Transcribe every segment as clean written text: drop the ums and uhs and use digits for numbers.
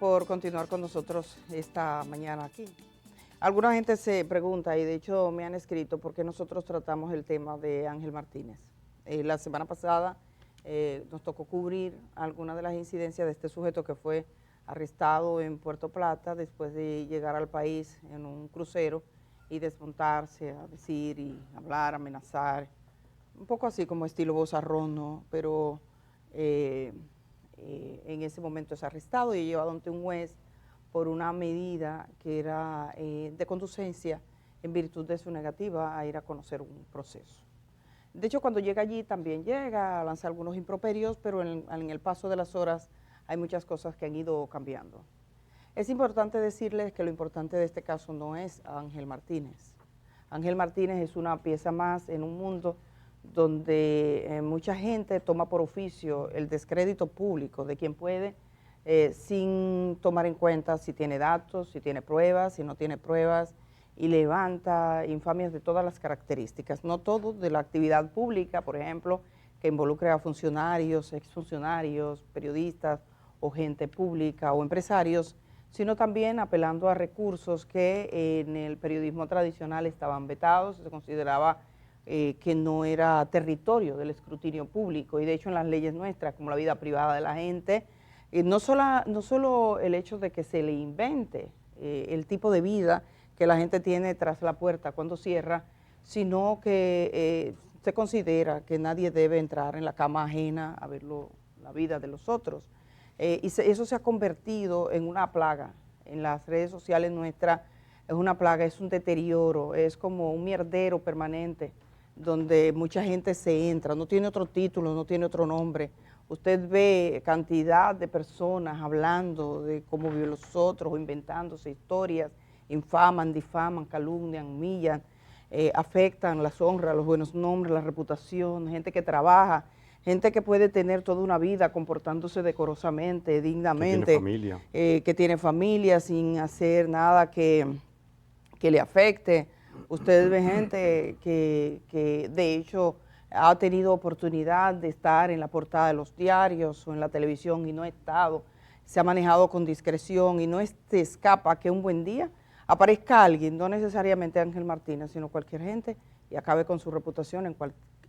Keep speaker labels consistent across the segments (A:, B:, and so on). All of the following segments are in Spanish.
A: por continuar con nosotros esta mañana aquí. Alguna gente se pregunta, y de hecho me han escrito, por qué nosotros tratamos el tema de Ángel Martínez. La semana pasada nos tocó cubrir algunas de las incidencias de este sujeto que fue arrestado en Puerto Plata después de llegar al país en un crucero y desmontarse a decir y hablar, amenazar, un poco así como estilo vozarrón, ¿no? Pero en ese momento es arrestado y llevado ante un juez por una medida que era de conducencia en virtud de su negativa a ir a conocer un proceso. De hecho, cuando llega allí también llega a lanzar algunos improperios, pero en el paso de las horas hay muchas cosas que han ido cambiando. Es importante decirles que lo importante de este caso no es Ángel Martínez. Ángel Martínez es una pieza más en un mundo donde mucha gente toma por oficio el descrédito público de quien puede, sin tomar en cuenta si tiene datos, si tiene pruebas, si no tiene pruebas, y levanta infamias de todas las características, no todo de la actividad pública, por ejemplo, que involucre a funcionarios, exfuncionarios, periodistas o gente pública o empresarios, sino también apelando a recursos que en el periodismo tradicional estaban vetados, se consideraba que no era territorio del escrutinio público, y de hecho en las leyes nuestras, como la vida privada de la gente, no solo el hecho de que se le invente el tipo de vida que la gente tiene tras la puerta cuando cierra, sino que se considera que nadie debe entrar en la cama ajena a ver la vida de los otros. Eso se ha convertido en una plaga en las redes sociales nuestras, es una plaga, es un deterioro, es como un mierdero permanente donde mucha gente se entra, no tiene otro título, no tiene otro nombre. Usted ve cantidad de personas hablando de cómo viven los otros o inventándose historias, infaman, difaman, calumnian, humillan, afectan las honras, los buenos nombres, la reputación, gente que trabaja, gente que puede tener toda una vida comportándose decorosamente, dignamente, que tiene familia sin hacer nada que le afecte. Usted ve gente que de hecho ha tenido oportunidad de estar en la portada de los diarios o en la televisión y no ha estado, se ha manejado con discreción y no te escapa que un buen día aparezca alguien, no necesariamente Ángel Martínez, sino cualquier gente, y acabe con su reputación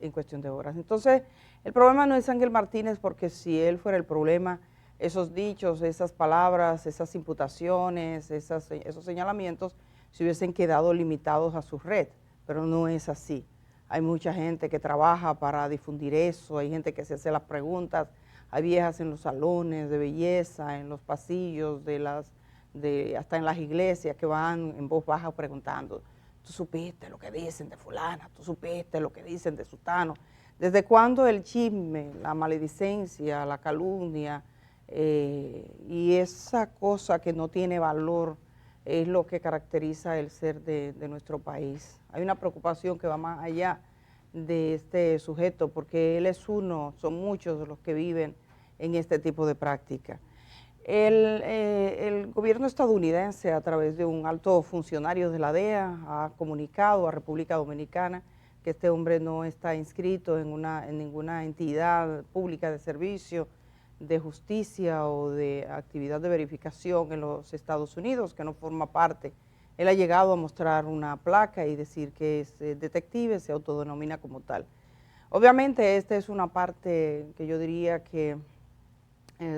A: en cuestión de horas. Entonces, el problema no es Ángel Martínez, porque si él fuera el problema, esos dichos, esas palabras, esas imputaciones, esos señalamientos, se hubiesen quedado limitados a su red, pero no es así. Hay mucha gente que trabaja para difundir eso, hay gente que se hace las preguntas, hay viejas en los salones de belleza, en los pasillos hasta en las iglesias que van en voz baja preguntando, ¿tú supiste lo que dicen de fulana? ¿Tú supiste lo que dicen de sutano? ¿Desde cuándo el chisme, la maledicencia, la calumnia y esa cosa que no tiene valor es lo que caracteriza el ser de nuestro país? Hay una preocupación que va más allá de este sujeto, porque él es uno, son muchos los que viven en este tipo de práctica. El gobierno estadounidense, a través de un alto funcionario de la DEA, ha comunicado a República Dominicana que este hombre no está inscrito en ninguna entidad pública de servicio, de justicia o de actividad de verificación en los Estados Unidos, que no forma parte. Él ha llegado a mostrar una placa y decir que es detective, se autodenomina como tal. Obviamente esta es una parte que yo diría que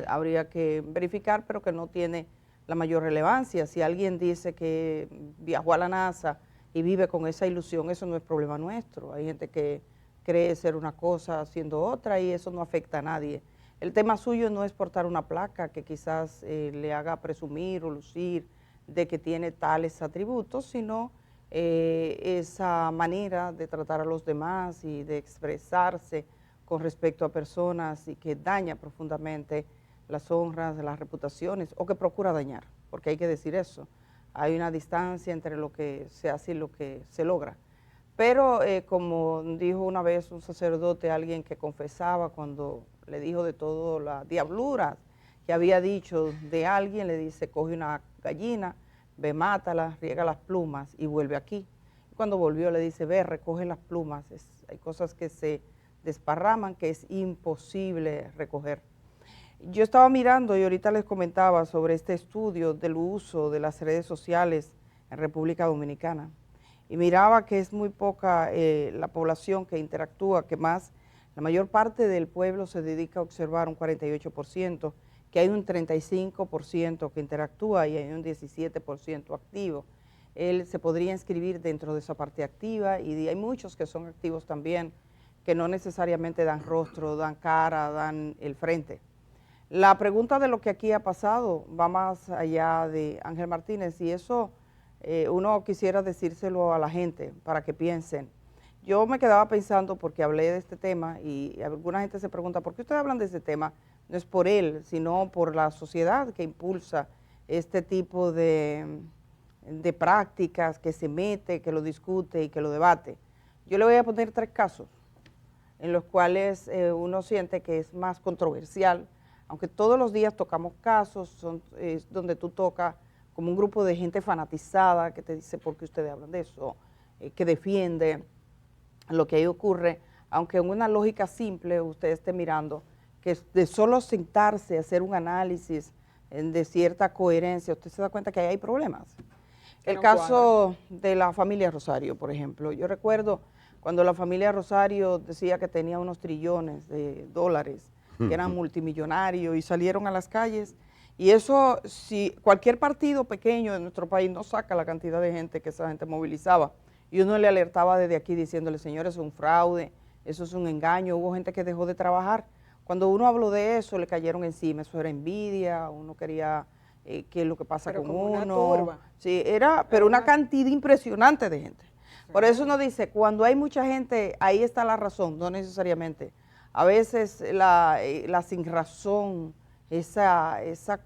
A: habría que verificar, pero que no tiene la mayor relevancia. Si alguien dice que viajó a la NASA y vive con esa ilusión, eso no es problema nuestro. Hay gente que cree ser una cosa haciendo otra y eso no afecta a nadie. El tema suyo no es portar una placa que quizás le haga presumir o lucir de que tiene tales atributos, sino esa manera de tratar a los demás y de expresarse con respecto a personas y que daña profundamente las honras, las reputaciones, o que procura dañar, porque hay que decir eso. Hay una distancia entre lo que se hace y lo que se logra. Pero como dijo una vez un sacerdote, alguien que confesaba cuando le dijo de todo las diabluras que había dicho de alguien, le dice, coge una gallina, ve, mátala, riega las plumas y vuelve aquí. Y cuando volvió le dice, ve, recoge las plumas. Hay cosas que se desparraman que es imposible recoger. Yo estaba mirando y ahorita les comentaba sobre este estudio del uso de las redes sociales en República Dominicana. Y miraba que es muy poca la población que interactúa, que más, la mayor parte del pueblo se dedica a observar un 48%, que hay un 35% que interactúa y hay un 17% activo. Él se podría inscribir dentro de esa parte activa y hay muchos que son activos también, que no necesariamente dan rostro, dan cara, dan el frente. La pregunta de lo que aquí ha pasado va más allá de Ángel Martínez y eso uno quisiera decírselo a la gente para que piensen. Yo me quedaba pensando porque hablé de este tema y alguna gente se pregunta, ¿por qué ustedes hablan de este tema? No es por él, sino por la sociedad que impulsa este tipo de prácticas, que se mete, que lo discute y que lo debate. Yo le voy a poner 3 casos en los cuales uno siente que es más controversial, aunque todos los días tocamos casos, donde tú tocas como un grupo de gente fanatizada que te dice por qué ustedes hablan de eso, que defiende lo que ahí ocurre, aunque en una lógica simple usted esté mirando, que de solo sentarse a hacer un análisis de cierta coherencia, usted se da cuenta que ahí hay problemas. El caso de la familia Rosario, por ejemplo, yo recuerdo cuando la familia Rosario decía que tenía unos trillones de dólares, que eran multimillonarios y salieron a las calles. Y eso, si cualquier partido pequeño de nuestro país no saca la cantidad de gente que esa gente movilizaba, y uno le alertaba desde aquí diciéndole, señores, es un fraude, eso es un engaño, hubo gente que dejó de trabajar. Cuando uno habló de eso, le cayeron encima, eso era envidia, uno quería qué es lo que pasa con uno. Sí, pero una cantidad impresionante de gente. Por eso uno dice, cuando hay mucha gente, ahí está la razón, no necesariamente. A veces la sinrazón, esa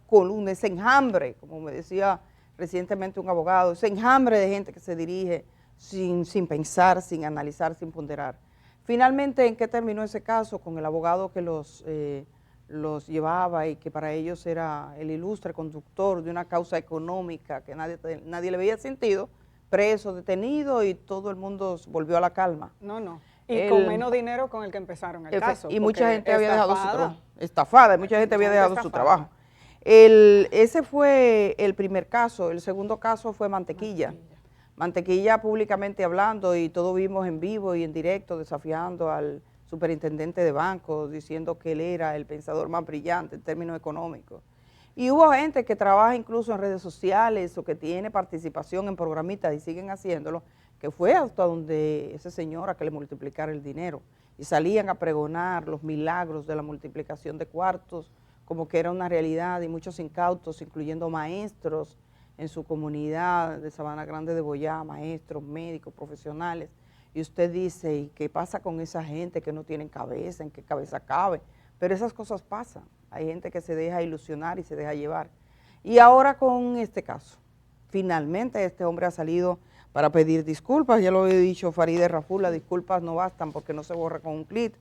A: columna, ese enjambre, como me decía recientemente un abogado, ese enjambre de gente que se dirige sin pensar, sin analizar, sin ponderar. Finalmente, ¿en qué terminó ese caso? Con el abogado que los llevaba y que para ellos era el ilustre conductor de una causa económica que nadie le veía sentido, preso, detenido y todo el mundo volvió a la calma.
B: No. Y con menos dinero con el que empezaron el caso.
A: Y mucha gente había dejado su trabajo. Estafada, mucha gente había dejado su trabajo. Ese fue el primer caso. El segundo caso fue Mantequilla. Mantequilla públicamente hablando y todos vimos en vivo y en directo desafiando al superintendente de bancos, diciendo que él era el pensador más brillante en términos económicos. Y hubo gente que trabaja incluso en redes sociales o que tiene participación en programitas y siguen haciéndolo, que fue hasta donde ese señor a que le multiplicara el dinero. Y salían a pregonar los milagros de la multiplicación de cuartos, como que era una realidad, y muchos incautos, incluyendo maestros en su comunidad de Sabana Grande de Boyá, maestros, médicos, profesionales. Y usted dice, ¿y qué pasa con esa gente que no tienen cabeza? ¿En qué cabeza cabe? Pero esas cosas pasan. Hay gente que se deja ilusionar y se deja llevar. Y ahora con este caso, finalmente este hombre ha salido para pedir disculpas. Ya lo he dicho Farideh Raful, las disculpas no bastan porque no se borra con un clic.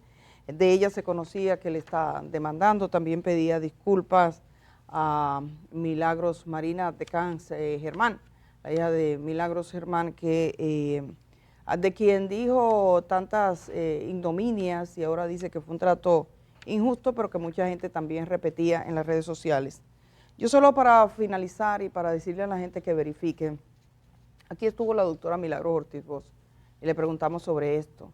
A: De ella se conocía que le está demandando, también pedía disculpas a Milagros Marina de Cans Germán, la hija de Milagros Germán, que de quien dijo tantas ignominias y ahora dice que fue un trato injusto, pero que mucha gente también repetía en las redes sociales. Yo solo para finalizar y para decirle a la gente que verifique, aquí estuvo la doctora Milagros Ortiz Bosch y le preguntamos sobre esto.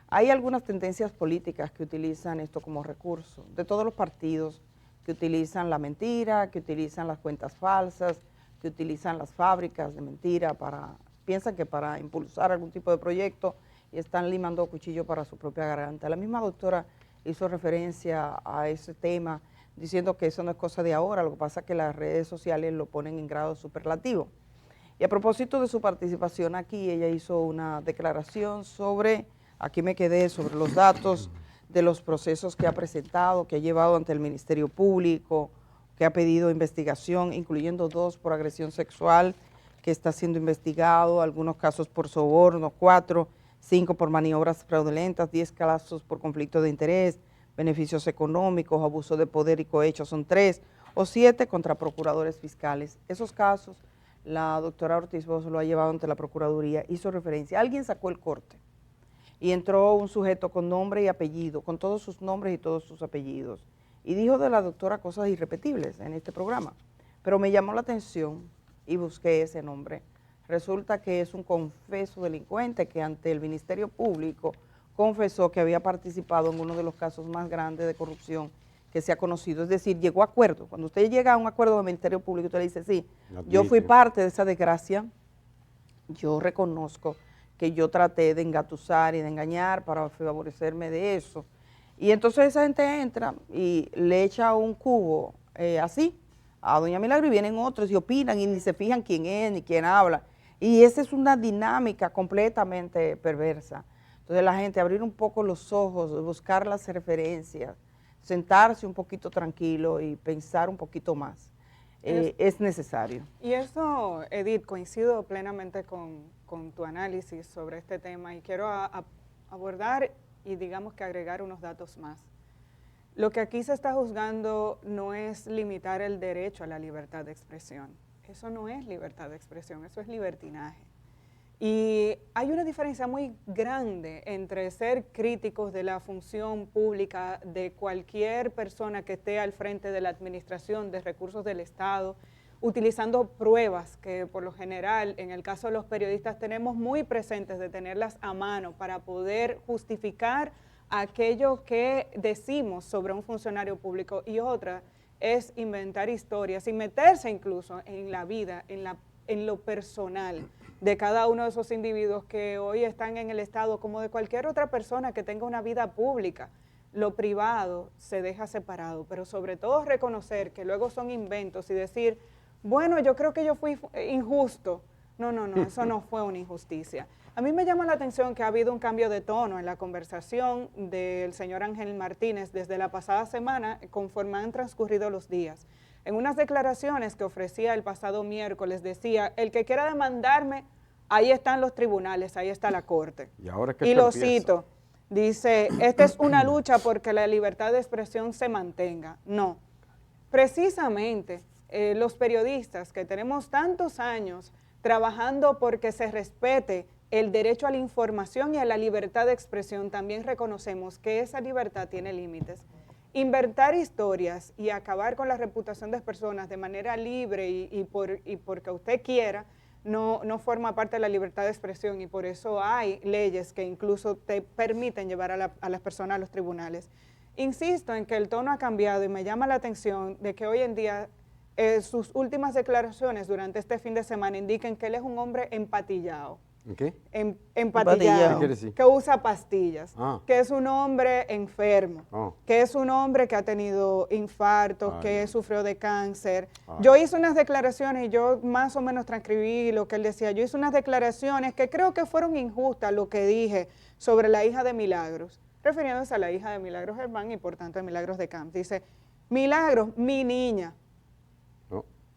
A: Hay algunas tendencias políticas que utilizan esto como recurso, de todos los partidos, que utilizan la mentira, que utilizan las cuentas falsas, que utilizan las fábricas de mentira piensan que para impulsar algún tipo de proyecto y están limando cuchillo para su propia garganta. La misma doctora hizo referencia a ese tema diciendo que eso no es cosa de ahora, lo que pasa es que las redes sociales lo ponen en grado superlativo. Y a propósito de su participación aquí, ella hizo una declaración sobre, aquí me quedé, sobre los datos de los procesos que ha presentado, que ha llevado ante el Ministerio Público, que ha pedido investigación, incluyendo 2 por agresión sexual, que está siendo investigado, algunos casos por soborno, 4, 5 por maniobras fraudulentas, 10 casos por conflicto de interés, beneficios económicos, abuso de poder y cohecho son 3, o 7 contra procuradores fiscales. Esos casos, la doctora Ortiz Bosch lo ha llevado ante la Procuraduría, hizo referencia, alguien sacó el corte y entró un sujeto con nombre y apellido, con todos sus nombres y todos sus apellidos, y dijo de la doctora cosas irrepetibles en este programa, pero me llamó la atención y busqué ese nombre. Resulta que es un confeso delincuente que ante el Ministerio Público confesó que había participado en uno de los casos más grandes de corrupción que se ha conocido, es decir, llegó a acuerdo. Cuando usted llega a un acuerdo del Ministerio Público, usted le dice, sí, yo fui parte de esa desgracia, yo reconozco que yo traté de engatusar y de engañar para favorecerme de eso. Y entonces esa gente entra y le echa un cubo así a doña Milagro y vienen otros y opinan y ni se fijan quién es ni quién habla. Y esa es una dinámica completamente perversa. Entonces la gente abrir un poco los ojos, buscar las referencias, sentarse un poquito tranquilo y pensar un poquito más. Es necesario.
B: Y eso, Edith, coincido plenamente con tu análisis sobre este tema y quiero abordar y digamos que agregar unos datos más. Lo que aquí se está juzgando no es limitar el derecho a la libertad de expresión. Eso no es libertad de expresión, eso es libertinaje. Y hay una diferencia muy grande entre ser críticos de la función pública de cualquier persona que esté al frente de la administración de recursos del Estado, utilizando pruebas que por lo general, en el caso de los periodistas, tenemos muy presentes de tenerlas a mano para poder justificar aquello que decimos sobre un funcionario público, y otra es inventar historias y meterse incluso en la vida, en lo personal de cada uno de esos individuos que hoy están en el Estado, como de cualquier otra persona que tenga una vida pública. Lo privado se deja separado, pero sobre todo reconocer que luego son inventos y decir, bueno, yo creo que yo fui injusto. No, eso no fue una injusticia. A mí me llama la atención que ha habido un cambio de tono en la conversación del señor Ángel Martínez desde la pasada semana, conforme han transcurrido los días. En unas declaraciones que ofrecía el pasado miércoles decía, el que quiera demandarme, ahí están los tribunales, ahí está la corte.
C: Y ahora que
B: y lo cito, dice, esta es una lucha porque la libertad de expresión se mantenga. No, precisamente los periodistas que tenemos tantos años trabajando porque se respete el derecho a la información y a la libertad de expresión, también reconocemos que esa libertad tiene límites. Inventar historias y acabar con la reputación de personas de manera libre y porque usted quiera, no forma parte de la libertad de expresión, y por eso hay leyes que incluso te permiten llevar a las personas a los tribunales. Insisto en que el tono ha cambiado y me llama la atención de que hoy en día sus últimas declaraciones durante este fin de semana indiquen que él es un hombre empatillado.
C: ¿Qué?
B: Empatillado,
C: ¿Qué quiere decir?
B: que usa pastillas, que es un hombre enfermo, que es un hombre que ha tenido infartos, que sufrió de cáncer. Yo hice unas declaraciones y yo más o menos transcribí lo que él decía. Yo hice unas declaraciones que creo que fueron injustas, lo que dije sobre la hija de Milagros, refiriéndose a la hija de Milagros Germán y por tanto de Milagros de Camps. Dice, Milagros, mi niña.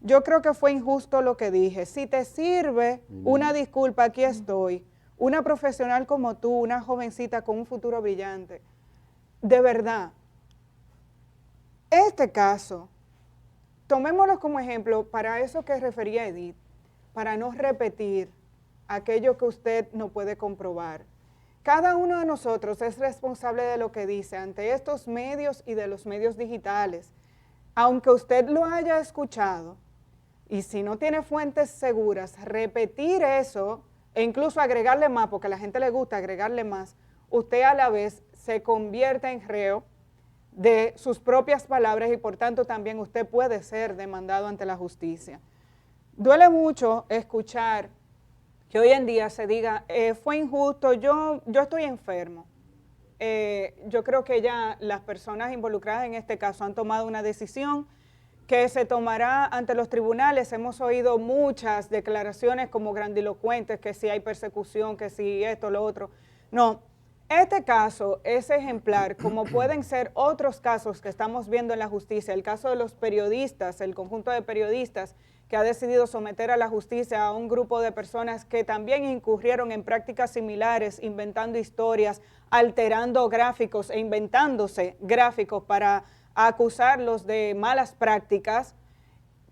B: Yo creo que fue injusto lo que dije. Si te sirve una disculpa, aquí estoy. Una profesional como tú, una jovencita con un futuro brillante. De verdad, este caso, tomémoslo como ejemplo para eso que refería Edith, para no repetir aquello que usted no puede comprobar. Cada uno de nosotros es responsable de lo que dice ante estos medios y de los medios digitales. Aunque usted lo haya escuchado, y si no tiene fuentes seguras, repetir eso e incluso agregarle más, porque a la gente le gusta agregarle más, usted a la vez se convierte en reo de sus propias palabras y por tanto también usted puede ser demandado ante la justicia. Duele mucho escuchar que hoy en día se diga, fue injusto, yo estoy enfermo. Yo creo que ya las personas involucradas en este caso han tomado una decisión que se tomará ante los tribunales. Hemos oído muchas declaraciones como grandilocuentes, que si hay persecución, que si esto, lo otro. No, este caso es ejemplar, como pueden ser otros casos que estamos viendo en la justicia, el caso de los periodistas, el conjunto de periodistas que ha decidido someter a la justicia a un grupo de personas que también incurrieron en prácticas similares, inventando historias, alterando gráficos e inventándose gráficos para acusarlos de malas prácticas.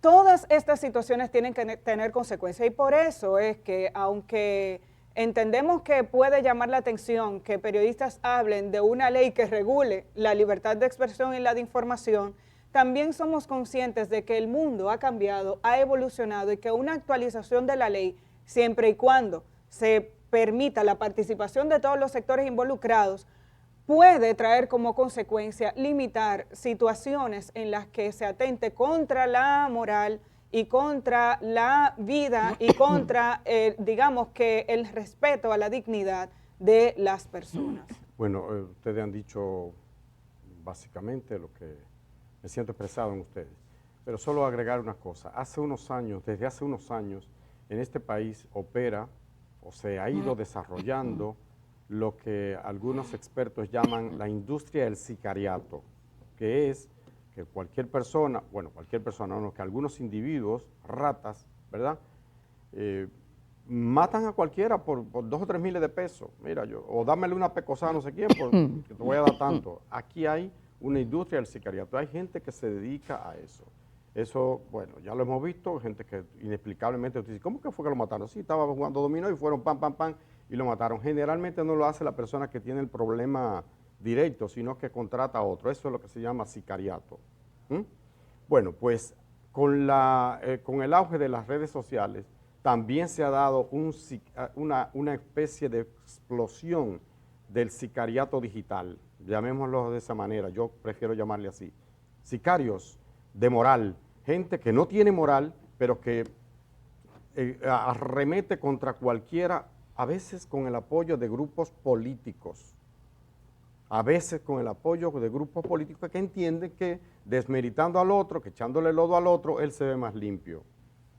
B: Todas estas situaciones tienen que tener consecuencias y por eso es que aunque Entendemos que puede llamar la atención que periodistas hablen de una ley que regule la libertad de expresión y la de información. También somos conscientes de que el mundo ha cambiado, ha evolucionado y que una actualización de la ley, siempre y cuando se permita la participación de todos los sectores involucrados, puede traer como consecuencia limitar situaciones en las que se atente contra la moral y contra la vida y contra, digamos que el respeto a la dignidad de las personas.
C: Bueno, ustedes han dicho básicamente lo que me siento expresado en ustedes, pero solo agregar una cosa. Desde hace unos años, en este país opera o se ha ido desarrollando lo que algunos expertos llaman la industria del sicariato, que es que cualquier persona, no, que algunos individuos, ratas, ¿verdad?, matan a cualquiera por 2 o 3 miles de pesos. Mira, o dámele una pecosada a no sé quién, porque te voy a dar tanto. Aquí hay una industria del sicariato, hay gente que se dedica a eso. Eso, bueno, ya lo hemos visto, gente que inexplicablemente dice, ¿cómo que fue que lo mataron? Sí, estaba jugando dominó y fueron pam, pam, pam, y lo mataron. Generalmente no lo hace la persona que tiene el problema directo, sino que contrata a otro. Eso es lo que se llama sicariato. Bueno, pues con el auge de las redes sociales, también se ha dado una especie de explosión del sicariato digital, llamémoslo de esa manera, yo prefiero llamarle así. Sicarios de moral, gente que no tiene moral, pero que arremete contra cualquiera, a veces con el apoyo de grupos políticos. A veces con el apoyo de grupos políticos que entienden que desmeritando al otro, que echándole lodo al otro, él se ve más limpio.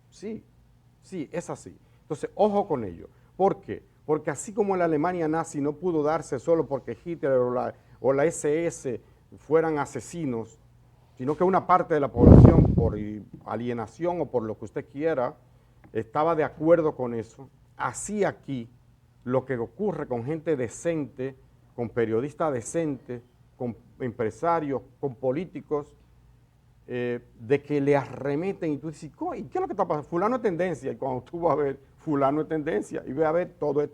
C: Sí, es así. Entonces, ojo con ello. ¿Por qué? Porque así como la Alemania nazi no pudo darse solo porque Hitler o la SS fueran asesinos, sino que una parte de la población, por alienación o por lo que usted quiera, estaba de acuerdo con eso, así aquí lo que ocurre con gente decente, con periodistas decentes, con empresarios, con políticos, de que le arremeten y tú dices, ¿y qué es lo que está pasando? Fulano es tendencia, y cuando tú vas a ver, fulano es tendencia, y ve a ver todo es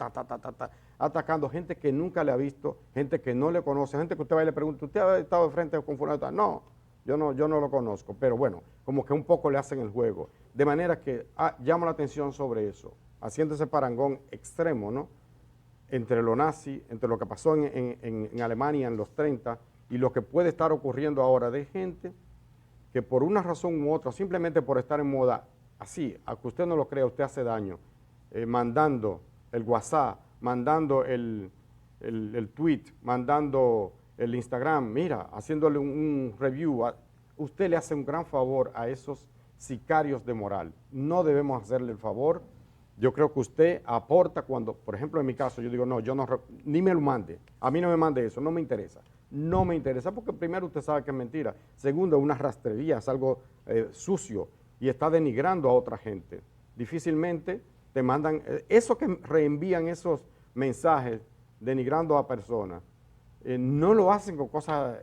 C: atacando gente que nunca le ha visto, gente que no le conoce, gente que usted va y le pregunta, ¿usted ha estado de frente con fulano? No, yo no lo conozco, pero bueno, como que un poco le hacen el juego, de manera que llama la atención sobre eso, haciendo ese parangón extremo, ¿no?, entre lo nazi, entre lo que pasó en Alemania en los 30 y lo que puede estar ocurriendo ahora de gente que por una razón u otra, simplemente por estar en moda, así, a que usted no lo crea, usted hace daño, mandando el WhatsApp, mandando el tweet, mandando el Instagram, mira, haciéndole un review, usted le hace un gran favor a esos sicarios de moral. No debemos hacerle el favor. Yo creo que usted aporta cuando, por ejemplo, en mi caso, yo digo, no, ni me lo mande, a mí no me mande eso, no me interesa. No me interesa porque primero usted sabe que es mentira, segundo, es una rastrería, es algo sucio y está denigrando a otra gente. Difícilmente te mandan, eso que reenvían esos mensajes denigrando a personas, no lo hacen con cosas,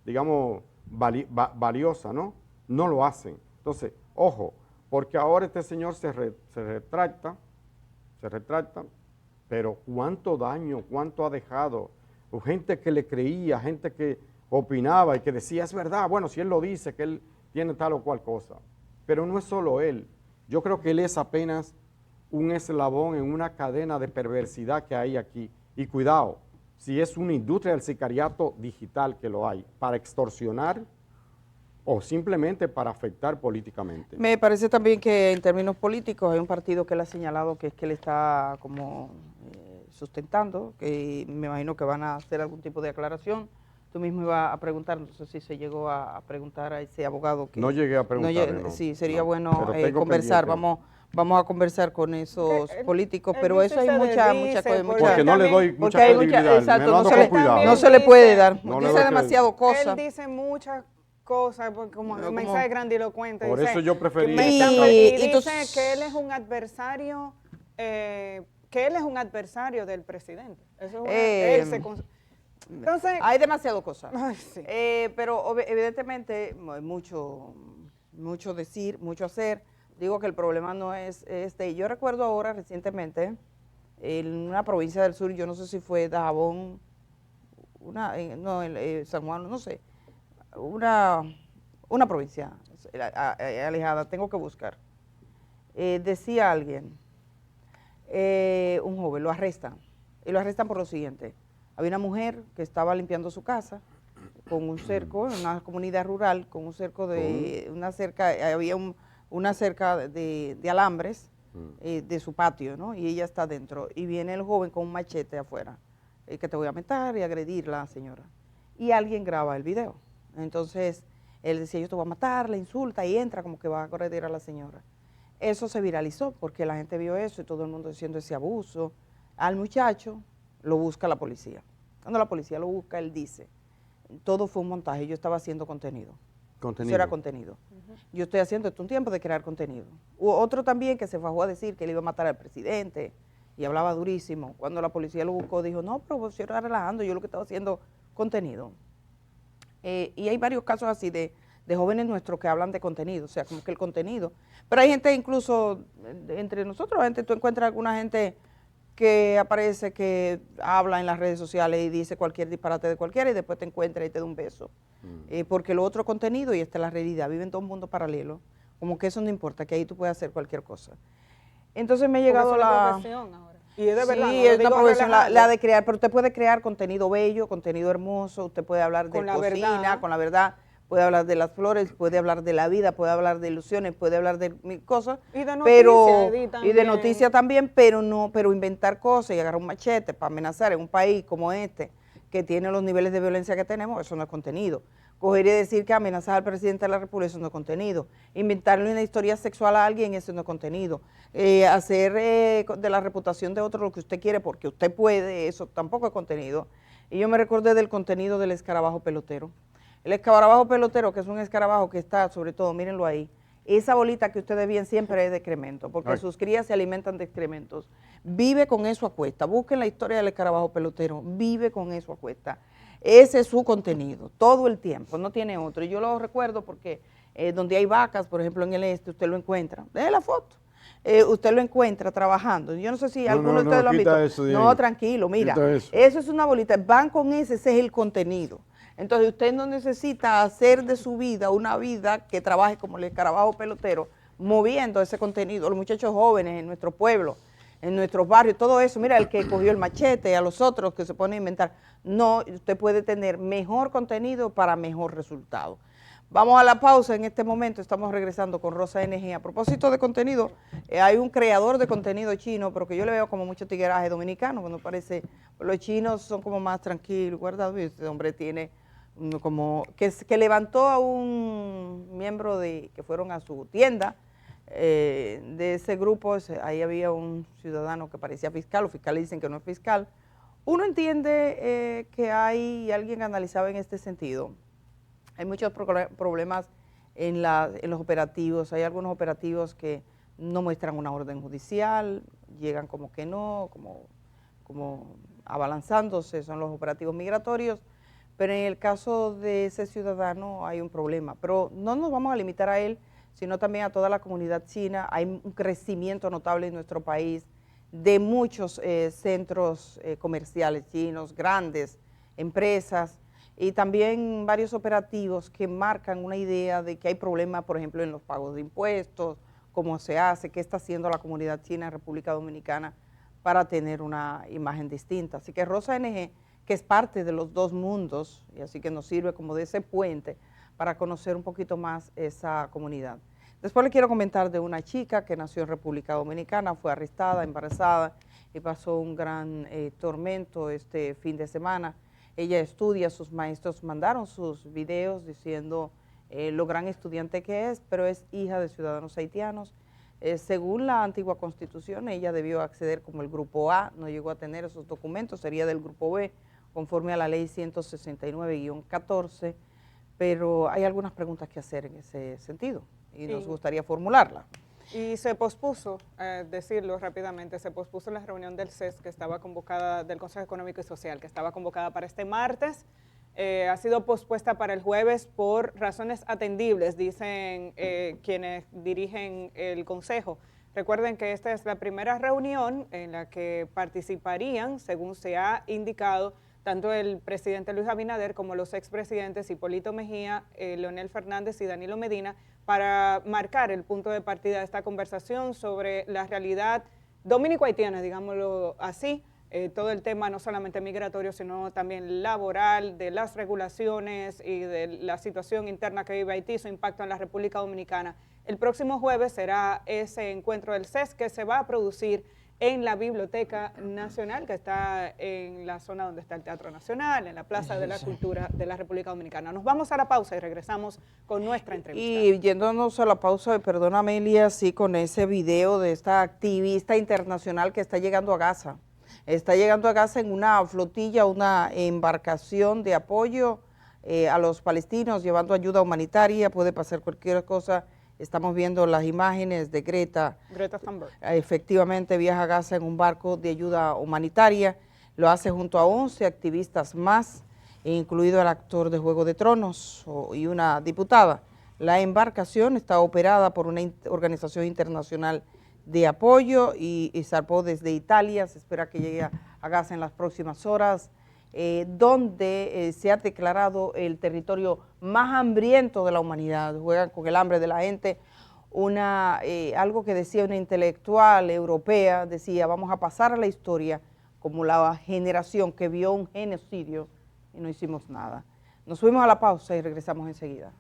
C: digamos, valiosas, ¿no? No lo hacen. Entonces, ojo, porque ahora este señor se retracta, pero cuánto daño, cuánto ha dejado. Gente que le creía, gente que opinaba y que decía, es verdad, bueno, si él lo dice, que él tiene tal o cual cosa. Pero no es solo él. Yo creo que él es apenas un eslabón en una cadena de perversidad que hay aquí. Y cuidado, si es una industria del sicariato digital que lo hay, para extorsionar o simplemente para afectar políticamente.
A: Me parece también que en términos políticos hay un partido que él ha señalado que es que él está como sustentando, que me imagino que van a hacer algún tipo de aclaración. Tú mismo ibas a preguntar, no sé si se llegó a preguntar a ese abogado. Que
C: no llegué a preguntar. No,
A: sí, sería bueno conversar, vamos a conversar con esos políticos, pero eso hay mucha
C: porque no le doy mucha credibilidad.
A: Exacto, no se le puede dar, dice demasiado cosas.
B: Él dice muchas cosas, como un mensaje grandilocuente.
C: Por eso yo prefería.
B: Y dice que él es un adversario, del presidente. Eso entonces,
A: hay demasiado cosas.
B: Ay, sí.
A: Pero evidentemente mucho decir, mucho hacer. Digo que el problema no es este. Yo recuerdo ahora recientemente en una provincia del sur, yo no sé si fue Dajabón, San Juan, no sé, una provincia alejada, tengo que buscar. Decía alguien, un joven, lo arrestan, y lo arrestan por lo siguiente. Había una mujer que estaba limpiando su casa con un cerco, en una comunidad rural, con un cerco de, una cerca, había una cerca de alambres de su patio, ¿no? Y ella está dentro, y viene el joven con un machete afuera, que te voy a matar y agredirla, señora. Y alguien graba el video. Entonces, él decía, yo te voy a matar, la insulta, y entra como que va a agredir a la señora. Eso se viralizó porque la gente vio eso y todo el mundo diciendo ese abuso. Al muchacho lo busca la policía. Cuando la policía lo busca, él dice, todo fue un montaje, yo estaba haciendo contenido. Eso era contenido. Yo estoy haciendo esto un tiempo de crear contenido. Hubo otro también que se fajó a decir que él iba a matar al presidente y hablaba durísimo. Cuando la policía lo buscó, dijo, no, pero yo estaba relajando, yo lo que estaba haciendo contenido. Y hay varios casos así de jóvenes nuestros que hablan de contenido, o sea, como que el contenido. Pero hay gente incluso, entre nosotros, tú encuentras alguna gente que aparece, que habla en las redes sociales y dice cualquier disparate de cualquiera y después te encuentra y te da un beso. Porque lo otro contenido y esta es la realidad, viven todo un mundo paralelo, como que eso no importa, que ahí tú puedes hacer cualquier cosa. Entonces me ha llegado la
B: profesión ahora. Y es de verdad,
A: sí,
B: no
A: es una profesión la de crear, pero usted puede crear contenido bello, contenido hermoso, usted puede hablar de cocina, con la verdad, puede hablar de las flores, puede hablar de la vida, puede hablar de ilusiones, puede hablar de mil cosas,
B: y de
A: noticias, y de noticias también, pero inventar cosas y agarrar un machete para amenazar en un país como este, que tiene los niveles de violencia que tenemos, eso no es contenido. Coger y decir que amenazar al presidente de la República, eso no es contenido. Inventarle una historia sexual a alguien, eso no es contenido. Hacer de la reputación de otro lo que usted quiere porque usted puede, eso tampoco es contenido. Y yo me recordé del contenido del escarabajo pelotero. El escarabajo pelotero, que es un escarabajo que está, sobre todo, mírenlo ahí, esa bolita que ustedes ven siempre es de excremento, porque sus crías se alimentan de excrementos. Vive con eso a cuesta. Busquen la historia del escarabajo pelotero, vive con eso a cuesta. Ese es su contenido, todo el tiempo, no tiene otro. Y yo lo recuerdo porque donde hay vacas, por ejemplo en el este, usted lo encuentra. Deje la foto. Usted lo encuentra trabajando. Yo no sé si alguno de ustedes lo han visto.
C: Eso
A: no, tranquilo, mira. Eso es una bolita. Van con ese es el contenido. Entonces usted no necesita hacer de su vida una vida que trabaje como el escarabajo pelotero, moviendo ese contenido. Los muchachos jóvenes en nuestro pueblo, en nuestros barrios, todo eso. Mira, el que cogió el machete, a los otros que se ponen a inventar. No, usted puede tener mejor contenido para mejor resultado. Vamos a la pausa en este momento, estamos regresando con Rosa NG. A propósito de contenido, hay un creador de contenido chino, pero que yo le veo como mucho tigueraje dominicano, cuando parece, los chinos son como más tranquilos, guardados, y este hombre tiene como, que levantó a un miembro que fueron a su tienda, de ese grupo, ahí había un ciudadano que parecía fiscal, los fiscales dicen que no es fiscal. Uno entiende que hay alguien que analizaba en este sentido. Hay muchos problemas en los operativos, hay algunos operativos que no muestran una orden judicial, llegan como que no, como abalanzándose, son los operativos migratorios, pero en el caso de ese ciudadano hay un problema. Pero no nos vamos a limitar a él, sino también a toda la comunidad china. Hay un crecimiento notable en nuestro país de muchos centros comerciales chinos, grandes empresas, y también varios operativos que marcan una idea de que hay problemas, por ejemplo, en los pagos de impuestos, cómo se hace, qué está haciendo la comunidad china en República Dominicana para tener una imagen distinta. Así que Rosa NG, que es parte de los dos mundos, y así que nos sirve como de ese puente para conocer un poquito más esa comunidad. Después le quiero comentar de una chica que nació en República Dominicana, fue arrestada, embarazada y pasó un gran tormento este fin de semana. Ella estudia, sus maestros mandaron sus videos diciendo lo gran estudiante que es, pero es hija de ciudadanos haitianos. Según la antigua constitución, ella debió acceder como el grupo A, no llegó a tener esos documentos, sería del grupo B, conforme a la ley 169-14, pero hay algunas preguntas que hacer en ese sentido y nos gustaría formularla.
B: Y se pospuso, decirlo rápidamente, se pospuso la reunión del CES que estaba convocada, del Consejo Económico y Social, que estaba convocada para este martes. Ha sido pospuesta para el jueves por razones atendibles, dicen quienes dirigen el Consejo. Recuerden que esta es la primera reunión en la que participarían, según se ha indicado, tanto el presidente Luis Abinader como los expresidentes Hipólito Mejía, Leonel Fernández y Danilo Medina, para marcar el punto de partida de esta conversación sobre la realidad dominico-haitiana, digámoslo así, todo el tema no solamente migratorio, sino también laboral, de las regulaciones y de la situación interna que vive Haití, su impacto en la República Dominicana. El próximo jueves será ese encuentro del CES que se va a producir en la Biblioteca Nacional, que está en la zona donde está el Teatro Nacional, en la Plaza de la Cultura de la República Dominicana. Nos vamos a la pausa y regresamos con nuestra entrevista.
A: Y yéndonos a la pausa, perdona Amelia, sí, con ese video de esta activista internacional que está llegando a Gaza. Está llegando a Gaza en una flotilla, una embarcación de apoyo a los palestinos, llevando ayuda humanitaria, puede pasar cualquier cosa. Estamos viendo las imágenes de Greta
B: Thunberg.
A: Efectivamente viaja a Gaza en un barco de ayuda humanitaria, lo hace junto a 11 activistas más, incluido el actor de Juego de Tronos y una diputada. La embarcación está operada por una organización internacional de apoyo y zarpó desde Italia, se espera que llegue a Gaza en las próximas horas, donde se ha declarado el territorio más hambriento de la humanidad. Juegan con el hambre de la gente. Algo que decía una intelectual europea, decía, vamos a pasar a la historia como la generación que vio un genocidio y no hicimos nada. Nos fuimos a la pausa y regresamos enseguida.